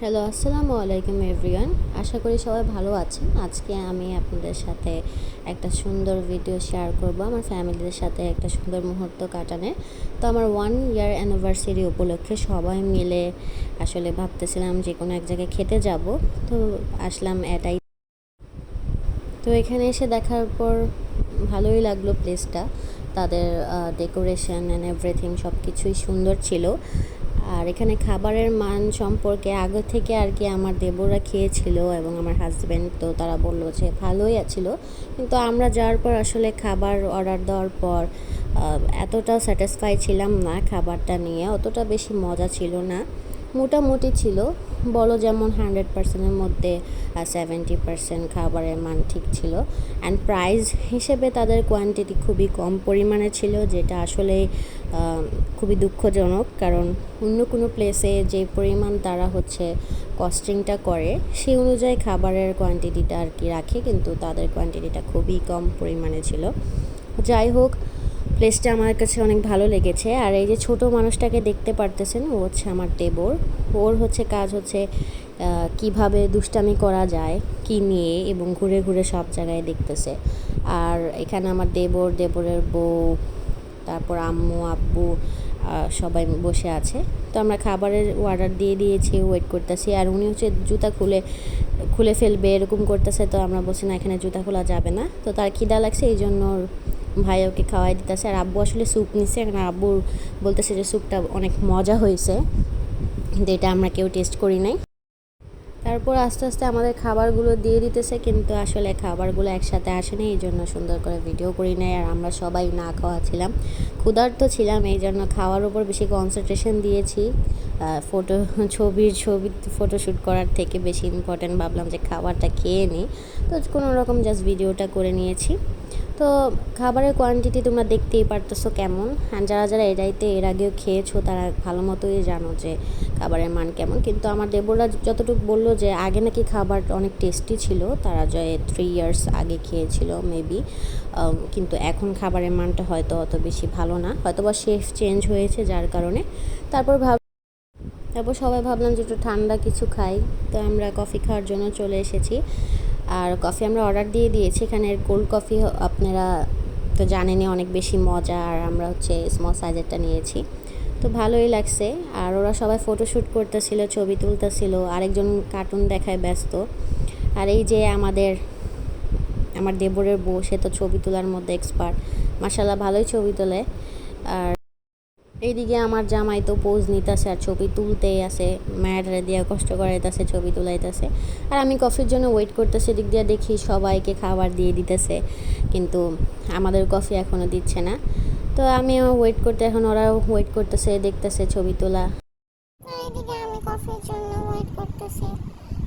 Hello, আসসালামু আলাইকুম everyone. আশা করি সবাই ভালো আছেন। আজকে আমি আপনাদের সাথে একটা সুন্দর ভিডিও শেয়ার করব আমার ফ্যামিলিদের সাথে একটা সুন্দর মুহূর্ত কাটানোর। তো আমার 1 ইয়ার অ্যানিভার্সারি উপলক্ষে সবাই মিলে আসলে ভাবতেছিলাম যে কোনো এক জায়গায় খেতে যাব। তো আসলাম এটাই। তো এখানে এসে দেখার পর ভালোই লাগলো প্লেসটা। তাদের ডেকোরেশন অ্যান্ড এভরিথিং সব কিছুই সুন্দর ছিল। আর এখানে খাবারের মান সম্পর্কে আগে থেকে আর কি আমার দেবররা খেয়েছিল এবং আমার হাজব্যান্ড, তো তারা বললো যে ভালোই ছিল। কিন্তু আমরা যাওয়ার পর আসলে খাবার অর্ডার দেওয়ার পর এতটা স্যাটিসফাই ছিলাম না খাবারটা নিয়ে, অতটা বেশি মজা ছিল না। মোটামুটি ছিল, বলো যেমন 100%-এর মধ্যে 70% খাবারের মান ঠিক ছিল। অ্যান্ড প্রাইস হিসেবে তাদের কোয়ান্টিটি খুবই কম পরিমাণে ছিল, যেটা আসলে খুবই দুঃখজনক। কারণ অন্য কোনো প্লেসে যে পরিমাণ তারা কস্টিংটা করে সেই অনুযায়ী খাবারের কোয়ান্টিটিটা আর কি রাখে, কিন্তু তাদের কোয়ান্টিটিটা খুবই কম পরিমাণে ছিল। যাই হোক, প্লেসটা আমার কাছে অনেক ভালো লেগেছে। আর এই যে ছোট মানুষটাকে দেখতে পারতেছেন, ও আমার দেবর। ওর কাজ কিভাবে দুষ্টামি করা যায় কি নিয়ে, এবং ঘুরে ঘুরে সব জায়গায় দেখতেছে। আর এখানে আমার দেবরের বউ, তারপর আম্মু আব্বু সবাই বসে আছে। তো আমরা খাবারের অর্ডার দিয়ে দিয়েছি, ওয়েট করতেছি। আর উনি জুতা খুলে ফেলবে এরকম করতেছে। তো আমরা বলছি না, এখানে জুতা খোলা যাবে না। তো তার খিদা লাগছে, এই জন্য ভাই ওকে খাওয়াই দিতেছে। আর আব্বু আসলে স্যুপ নিচ্ছে, এখানে আব্বু বলতেছে যে স্যুপটা অনেক মজা হয়েছে, কিন্তু এটা আমরা কেউ টেস্ট করি নাই। তারপর আস্তে আস্তে আমাদের খাবারগুলো দিয়ে দিতেছে, কিন্তু আসলে খাবারগুলো একসাথে আসেনি, এই জন্য সুন্দর করে ভিডিও করি নাই। আর আমরা সবাই না খাওয়া ছিলাম, ক্ষুধার্ত ছিলাম, এই জন্য খাওয়ার উপর বেশি কনসেন্ট্রেশন দিয়েছি। ছবি ফটোশ্যুট করার থেকে বেশি ইম্পর্ট্যান্ট ভাবলাম যে খাবারটা খেয়ে নিই। তো কোনো রকম জাস্ট ভিডিওটা করে নিয়েছি। তো খাবারের কোয়ান্টিটি তোমরা দেখতেই পারতেছো কেমন। আর যারা যারা এর আগেও খেয়েছো তারা ভালো মতোই জানো যে খাবারের মান কেমন। কিন্তু আমার দেবররা যতটুকু বললো যে আগে নাকি খাবার অনেক টেস্টি ছিল, তারা যে 3 ইয়ার্স আগে খেয়েছিল মেবি, কিন্তু এখন খাবারের মানটা হয়তো অত বেশি ভালো না, হয়তো বা শেফ চেঞ্জ হয়েছে যার কারণে। তারপর সবাই ভাবলাম যে একটু ঠান্ডা কিছু খাই। তো আমরা কফি খাওয়ার জন্য চলে এসেছি। আর কফি আমরা অর্ডার দিয়ে দিয়েছি। এখানের কোল্ড কফি আপনারা তো জানেনই অনেক বেশি মজা। আর আমরা স্মল সাইজেরটা নিয়েছি, তো ভালোই লাগছে। আর ওরা সবাই ফটোশ্যুট করতেছিল, ছবি তুলতেছিল, আরেকজন কার্টুন দেখায় ব্যস্ত। আর এই যে আমার দেবরের বউ, সে তো ছবি তোলার মধ্যে এক্সপার্ট, মাশাআল্লাহ ভালোই ছবি তোলে। আর এইদিকে আমার জামাই তো পোজ নিতেছে আর ছবি তুলতেই আছে, ম্যাডারে দিয়ে কষ্ট করাইতেছে, ছবি তুলাইতেছে। আর আমি কফির জন্য ওয়েট করতেছি, দিক দিয়ে দেখি সবাইকে খাবার দিয়ে দিতেছে, কিন্তু আমাদের কফি এখনও দিচ্ছে না। তো আমিও ওয়েট করতে, এখন ওরাও ওয়েট করতেছে, দেখতেছে ছবি তোলা। এইদিকে আমি কফির জন্য ওয়েট করতেছি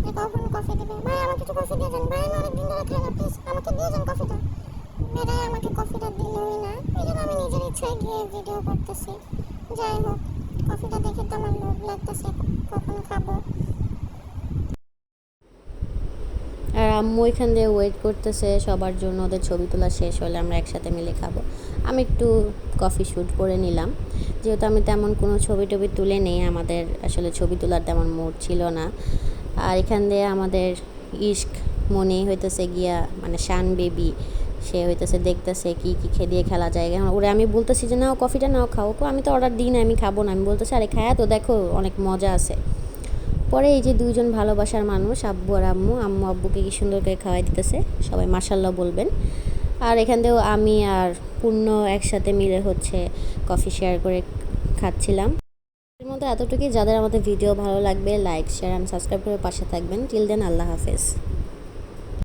যে কখন কফি দিবে। ভাই আমাকে একটু কফি দিয়ে যান, ভাই আমি অনেকদিন ধরে খাই না, প্লিজ আমাকে দিয়ে যান কফিটা। মেয়েরাই আমাকে কফিটা দিলই না, এই জন্য আমি নিজের ইচ্ছায় গিয়ে ভিডিও করতেছি। যাই হোক, কফিটা দেখে তো আমার লোভ লাগতেছে, কখন খাবো। আর আম্মু এখান দিয়ে ওয়েট করতেছে সবার জন্য, ওদের ছবি তোলা শেষ হলে আমরা একসাথে মিলে খাবো। আমি একটু কফি শ্যুট করে নিলাম, যেহেতু আমি তেমন কোনো ছবি টবি তুলে নেই, আমাদের আসলে ছবি তোলার তেমন মুড ছিল না। আর এখান দিয়ে আমাদের ইশক মনে হইতেছে গিয়া, মানে শান বেবি, সে দেখতেছে কি কি দিয়ে খেলা যায়। ওরে আমি বলতেছি যে নাও কফিটা নাও, খাও। আমি তো অর্ডার দিই না, আমি খাবো না। আমি বলতেছি আরে খায়া তো দেখো, অনেক মজা আছে। পরে এই যে দুইজন ভালোবাসার মানুষ, আব্বু আর আম্মু, আব্বুকে কি সুন্দর করে খাওয়াই দিতেছে, সবাই মাশাল্লাহ বলবেন। আর এখান থেকেও আমি আর পূর্ণ একসাথে মিলে কফি শেয়ার করে খাচ্ছিলাম। এর মধ্যে এতটুকুই, যাদের আমাদের ভিডিও ভালো লাগবে লাইক শেয়ার অ্যান্ড সাবস্ক্রাইব করে পাশে থাকবেন। টিল দেন, আল্লাহ হাফেজ।